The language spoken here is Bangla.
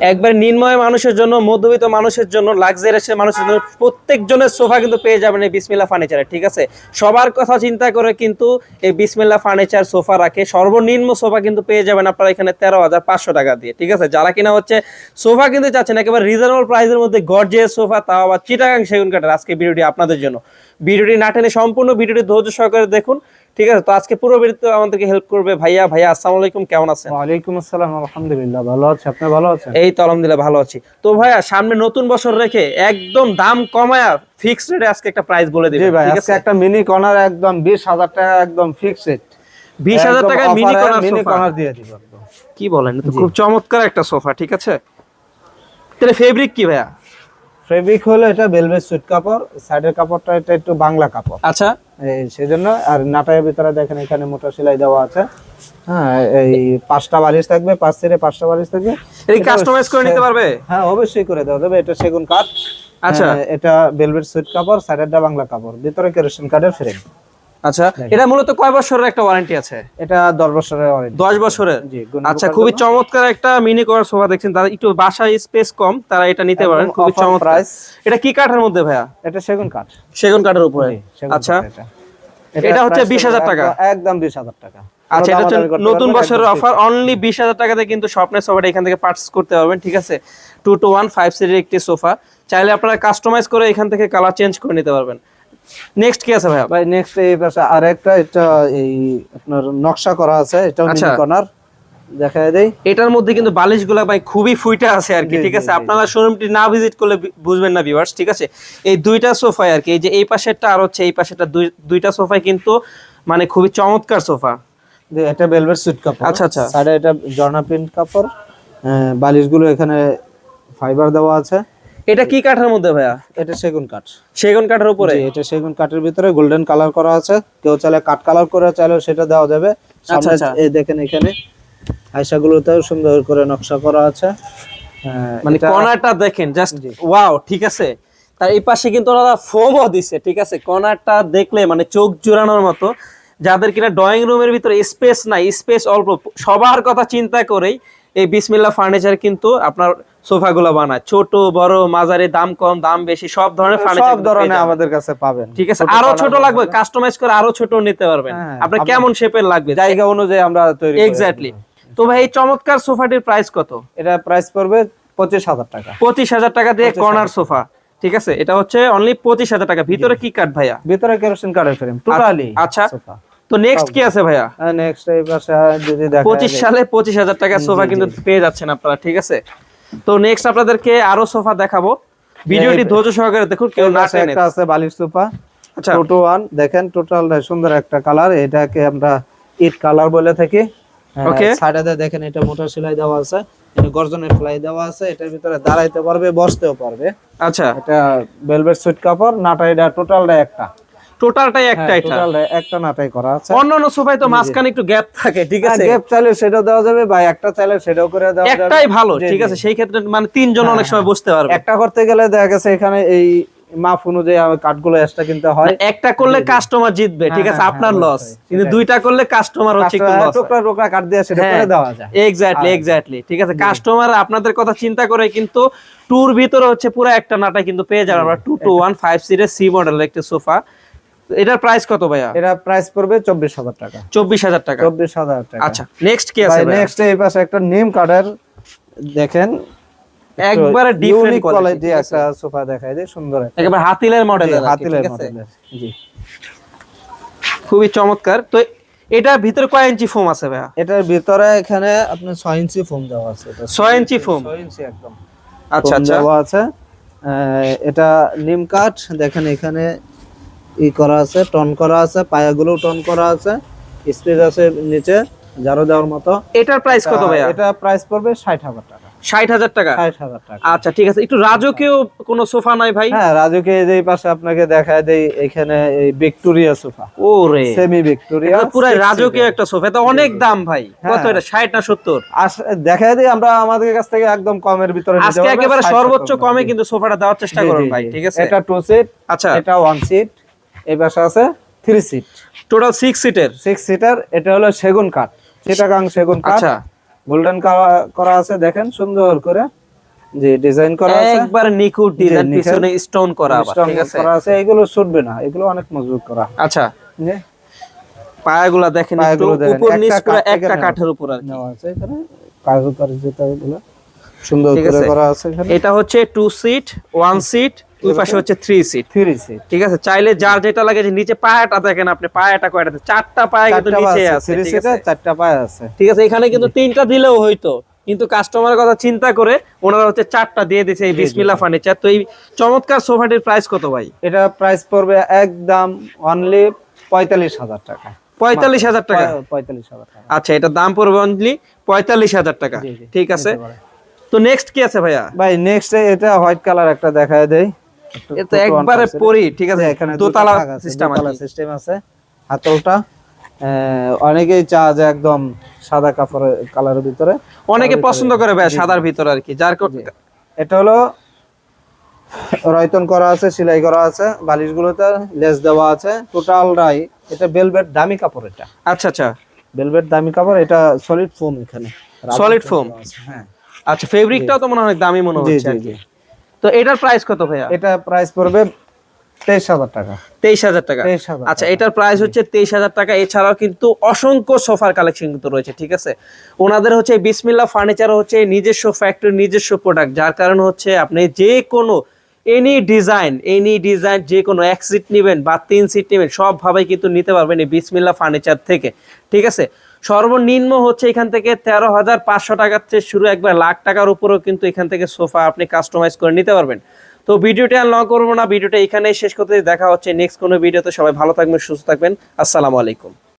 একবার নিম্নয় মানুষের জন্য, মধ্যবিত্ত মানুষের জন্য, লাক্সারিয়াস মানুষের জন্য প্রত্যেকজনের সোফা কিন্তু পেয়ে যাবেন এই বিসমিল্লাহ ফার্নিচারে। ঠিক আছে, সবার কথা চিন্তা করে কিন্তু এই বিসমিল্লাহ ফার্নিচার সোফা রাখে। সর্বনিম্ন সোফা কিন্তু পেয়ে যাবেন আপনারা এখানে 13,500 টাকা দিয়ে। ঠিক আছে, যারা কিনা হচ্ছে সোফা কিনতে চাচ্ছেন একেবারে রিজনেবল প্রাইসের মধ্যে গর্জিয়াস সোফা, তাও আবার চিটাগাং সেগুন কাঠের, আজকে ভিডিওটি আপনাদের জন্য। ভিডিওটি না টেনে সম্পূর্ণ ভিডিওটি ধৈর্য সহকারে দেখুন। ঠিক আছে, তো আজকে পুরো ভিডিওতে আমাদেরকে হেল্প করবে ভাইয়া। ভাইয়া আসসালামু আলাইকুম, কেমন আছেন? ওয়ালাইকুম আসসালাম, আলহামদুলিল্লাহ ভালো আছি, আপনি ভালো আছেন? এই তো আলহামদুলিল্লাহ ভালো আছি। তো ভাইয়া সামনে নতুন বছর রেখে একদম দাম কমায়া ফিক্সড রেটে আজকে একটা প্রাইস বলে দিবেন। জি ভাই, ঠিক আজকে আছে, একটা মিনি কর্নার একদম 20,000 টাকা একদম ফিক্সড রেট। 20,000 টাকায় মিনি কর্নার দিয়ে দিব একদম। কি বলেন, তো খুব চমৎকার একটা সোফা। ঠিক আছে, তাহলে ফেব্রিক কি ভাইয়া? ফেব্রিক হলো এটা ভেলভেট সুইট কাপড়, সাইডের কাপড়টা এটা একটু বাংলা কাপড়। আচ্ছা, এই সেজন্য। আর নাটায়ের ভিতরে দেখেন এখানে মোটা সেলাই দেওয়া আছে। হ্যাঁ, এই 5টা বালিশ থাকবে, 5 থেকে 5টা বালিশ থাকবে। এই কাস্টমাইজ করে নিতে পারবে? হ্যাঁ, অবশ্যই করে দেওয়া যাবে। এটা সেগুন কাঠ। আচ্ছা, এটা ভেলভেট সুইট কাপড়, সাইডেরটা বাংলা কাপড়, ভিতরে কেরোসিন কাঠের ফ্রেম। আচ্ছা, এটা মূলত কয় বছরের একটা ওয়ারেন্টি আছে? এটা 10 বছরের ওয়ারেন্টি। 10 বছরের? জি। আচ্ছা, খুবই চমৎকার একটা মিনি কভার সোফা দেখছেন, তারা একটু বাসায় স্পেস কম, তারা এটা নিতে পারেন। খুবই চমৎকার প্রাইস। এটা কি কাঠের মধ্যে ভাইয়া? এটা সেগুন কাঠ। সেগুন কাঠের উপরে? আচ্ছা, এটা হচ্ছে 20,000 টাকা, একদম 20,000 টাকা। আচ্ছা, এটা হচ্ছে নতুন বছরের অফার, অনলি 20,000 টাকাতে কিন্তু স্বপ্নের সোফাটা এখান থেকে পারচেজ করতে পারবেন। ঠিক আছে, 2 to 1 5 সিটের একটি সোফা, চাইলে আপনারা কাস্টমাইজ করে এখান থেকে কালার চেঞ্জ করে নিতে পারবেন। নেক্সট কি আছে ভাইয়া? ভাই নেক্সট এই পাশে আরেকটা, এটা এই আপনার নকশা করা আছে, এটাও মিনি কর্নার দেখায় দেই। এটার মধ্যে কিন্তু বালিশগুলা ভাই খুবই ফুইটা আছে আর কি। ঠিক আছে, আপনারা শোরুমটি না ভিজিট করলে বুঝবেন না ভিউয়ার্স। ঠিক আছে, এই দুইটা সোফাই আর কি, এই যে এই পাশেরটা আর হচ্ছে এই পাশেরটা, দুইটা সোফাই কিন্তু মানে খুবই চমৎকার সোফা। এটা ভেলভেট সুইট কাপড়। আচ্ছা আচ্ছা, সাইডে এটা জর্না প্রিন্ট কাপড়, বালিশগুলো এখানে ফাইবার দেওয়া আছে। এটা কি কাঠের মধ্যে ভাইয়া? এটা সেগুন কাঠ। সেগুন কাঠের উপরে? এটা সেগুন কাঠের ভিতরে গোল্ডেন কালার করা আছে, কেউ চাইলে কাঠ কালার করে চাইলেও সেটা দেওয়া যাবে। সামনে এই দেখেন এখানে আয়সাগুলোতেও সুন্দর করে নকশা করা আছে। মানে কর্নারটা দেখেন জাস্ট ওয়াও। ঠিক আছে, তার এই পাশে কিন্তু ওরা ফোমও দিছে। ঠিক আছে, কর্নারটা দেখলে মানে চোখ জোড়ানোর মতো। যাদের কিনা ড্রয়িং রুমের ভিতরে স্পেস নাই, স্পেস অল্প, সবার কথা চিন্তা করেই এই বিসমিল্লাহ ফার্নিচার কিন্তু আপনার সোফাগুলো বানায়। ছোট বড় মাঝারি, দাম কম দাম বেশি, সব ধরনের ফার্নিচার, সব ধরনের আমাদের কাছে পাবেন। ঠিক আছে, আরো ছোট লাগবে কাস্টমাইজ করে আরো ছোট নিতে পারবেন, আপনার কেমন শেপের লাগবে জায়গা অনুযায়ী আমরা তৈরি করি। এক্স্যাক্টলি। তো ভাই এই চমৎকার সোফাটির প্রাইস কত? এটা প্রাইস পড়বে 25,000 টাকা। 25,000 টাকা দিয়ে কর্নার সোফা। ঠিক আছে, এটা হচ্ছে অনলি 25,000 টাকা। ভিতরে কি কাঠ ভাইয়া? ভিতরে কেরোসিন কাঠের ফ্রেম টোটালি। আচ্ছা, তো নেক্সট কি আছে ভাইয়া? নেক্সট এই পাশে যদি দেখেন 25 সালে 25,000 টাকা সোফা কিন্তু পেয়ে যাচ্ছেন আপনারা। ঠিক আছে, তো নেক্সট আপনাদেরকে আরো সোফা দেখাবো, ভিডিওটি ধৈর্য সহকারে দেখুন, কেউ না টেনে। একটা আছে বালিশ সোফা। আচ্ছা, টোটো ওয়ান দেখেন, টোটাল সুন্দর একটা কালার, এটাকে আমরা ইট কালার বলে থাকি। ওকে, সাইডে দেখেন এটা মোটা সেলাই দেওয়া আছে, এটা গর্জনের সেলাই দেওয়া আছে, এটার ভিতরে দাঁড়াইতে পারবে, বসতেও পারবে। আচ্ছা, এটা ভেলভেট সুইট কাপড়, নাটা এটা টোটালটা একটা, টোটালটাই একটা, এটা টোটালটা একটা নাটাই করা আছে। অন্যান্য সোফায় তো মাঝখানে একটু গ্যাপ থাকে। ঠিক আছে, গ্যাপ চাইলে সেটাও দেওয়া যাবে, বা একটা চাইলে সেটাও করে দেওয়া যাবে, একটাই ভালো। ঠিক আছে, সেই ক্ষেত্রে মানে তিনজন অনেক সময় বসতে পারবে। একটা করতে গেলে দেখা গেছে এখানে এই মাপ অনুযায়ী কাঠগুলো এক্সট্রা কিনতে হয়। একটা করলে কাস্টমার জিতবে, ঠিক আছে, আপনার লস, কিন্তু দুইটা করলে কাস্টমার হচ্ছে একটু লস। টুকরা টুকরা কাট দিয়ে সেটা করে দেওয়া যায়। এক্স্যাক্টলি। ঠিক আছে, কাস্টমার আপনাদের কথা চিন্তা করে কিন্তু টুর ভিতরে হচ্ছে পুরো একটা নাটা কিন্তু পেয়ে যাবেন আমরা। 2 to 1 5 সিটের সি মডেলের একটা সোফা। এটার প্রাইস কত ভাইয়া? এটা প্রাইস পড়বে 24,000 টাকা। 24,000 টাকা। 24,000 টাকা। আচ্ছা, নেক্সট কি আছে ভাই? নেক্সট এই পাশে একটা নিম কাঠের দেখেন, একবারে ডিফারেন্ট কোয়ালিটি একটা সোফা দেখাই দেয়, সুন্দর একটা একবারে হাতিলের মডেলের। হাতিলের মডেলের। জি, খুবই চমৎকার। তো এটার ভিতরে কয় ইঞ্চি ফোম আছে ভাইয়া? এটার ভিতরে এখানে আপনার 6 ইঞ্চি ফোম দেওয়া আছে। এটা 6 ইঞ্চি ফোম? 6 ইঞ্চি একদম। আচ্ছা আচ্ছা, দেওয়া আছে। এটা নিম কাঠ দেখেন, এখানে ই করা আছে, টন করা আছে, পায়াগুলো টন করা আছে, স্পেস আছে নিচে ঝাড়ু দেওয়ার মতো। এটার প্রাইস কত ভাইয়া? এটা প্রাইস পড়বে 60,000 টাকা। 60,000 টাকা? 60,000 টাকা। আচ্ছা, ঠিক আছে, একটু রাজকীয় কোনো সোফা নাই ভাই? হ্যাঁ, রাজুকে এই পাশে আপনাকে দেখায় দেই, এখানে এই ভিক্টোরিয়া সোফা। ওরে, সেমি ভিক্টোরিয়া, এটা পুরো রাজকীয় একটা সোফা। এটা অনেক দাম ভাই। কত এটা, 60 না 70? দেখায় দেই আমরা আমাদের কাছ থেকে একদম কমের ভিতরে নিতে আজকে পারবেন। একেবারে সর্বোচ্চ কমে কিন্তু সোফাটা দেওয়ার চেষ্টা করুন ভাই। ঠিক আছে, এটা 2 সিট, আচ্ছা, এটা 1 সিট, এই পাশে আছে 3 সিট, টোটাল 6 সিটের। 6 সিটার। এটা হলো সেগুন কাঠ, চিটাগাং সেগুন কাঠ। আচ্ছা, গোল্ডেন করা আছে দেখেন সুন্দর করে। জি ডিজাইন করা আছে, একবার নিখুঁত ডিজাইন, নিখুঁত। পিছনে স্টোন করা আবার, স্টোন ঠিক আছে। করা আছে, এগুলো ছুটবে না, এগুলো অনেক মজবুত করা। আচ্ছা, জি পায়াগুলা দেখেন একটু, পায়াগুলো দেখেন, উপর নিচ একটা পুরো কাঠ থেকে একটা নেওয়া। কাঠের উপর আর কি। নেওয়া আছে এখানে কারুকার্যটা এগুলো সুন্দর ঠিক করে আছে। করা আছে এখানে। এটা হচ্ছে 2 সিট 1 সিট, ওই পাশে হচ্ছে 3 সিট, 3 সিট, ঠিক আছে। চাইলে যার যেটা লাগে, যে নিচে পায়াটা দেখেন আপনি, পায়াটা কয়টাতে, 4টা পায়া কিন্তু নিচে আছে, 3 ঠিক সিটে আছে। 4টা পায়া আছে। ঠিক আছে, এখানে কিন্তু 3টা দিলেও হইতো, কিন্তু কাস্টমারের কথা চিন্তা করে ওনারা হচ্ছে 4টা দিয়ে দিয়েছে এই বিসমিল্লাহ ফার্নিচার। তো এই চমৎকার সোফাটির প্রাইস কত ভাই? এটা প্রাইস পড়বে একদম অনলি 45,000 টাকা। 45,000 টাকা? 45,000 টাকা। আচ্ছা, এটার দাম পড়বে অনলি 45,000 টাকা, জি, জি, ঠিক আছে। নিতে পারে। তো নেক্সট কি আছে ভাইয়া? ভাই নেক্সট এটা হোয়াইট কালার একটা দেখায় দেই। এটা একবারে পরি, ঠিক আছে, এখানে দোতলা সিস্টেম সিস্টেম সিস্টেম আছে। হাতলটা অনেকেই চা যে একদম সাদা কাপড়ের কালারের ভিতরে, অনেকে পছন্দ করে ভাই সাদার ভিতর আর কি, যার এটা হলো রয়তন করা আছে, সেলাই করা আছে, বালিশগুলোতে লেস দেওয়া আছে, টোটালটাই এটা ভেলভেট দামি কাপড়। এটা আচ্ছা আচ্ছা, ভেলভেট দামি কাপড়, এটা সলিড ফোম, এখানে সলিড ফোম। হ্যাঁ আচ্ছা, ফেব্রিকটাও তো মনে হয় অনেক দামি মনে জি হচ্ছে জি আর জি। কি। তো এটার প্রাইস কত ভাইয়া? এটা প্রাইস পড়বে 23,000 টাকা। 23,000 টাকা। 23,000 আচ্ছা, এটার প্রাইস হচ্ছে 23,000 টাকা। এছাড়াও কিন্তু অসংখ্য সোফার কালেকশন কিন্তু রয়েছে, ঠিক আছে। ওনাদের হচ্ছে বিসমিল্লাহ ফার্নিচার হচ্ছে নিজস্ব ফ্যাক্টরি, নিজস্ব প্রোডাক্ট, যার কারণে হচ্ছে আপনি যে কোনো এনি ডিজাইন যে কোনো 1 সিট নেবেন বা 3 সিট নেবেন, সবভাবে কিন্তু নিতে পারবেন এই বিসমিল্লাহ ফার্নিচার থেকে, ঠিক আছে। সর্বনিম্ন হচ্ছে এখান থেকে 13,500 টাকার থেকে শুরু, একবার লাখ টাকার উপরেও কিন্তু এখান থেকে সোফা আপনি কাস্টমাইজ করে নিতে পারবেন। তো ভিডিওটা আর লং করবো না, ভিডিওটা এখানেই শেষ করতে, দেখা হচ্ছে নেক্সট কোনো ভিডিওতে। সবাই ভালো থাকবেন, সুস্থ থাকবেন, আসসালামু আলাইকুম।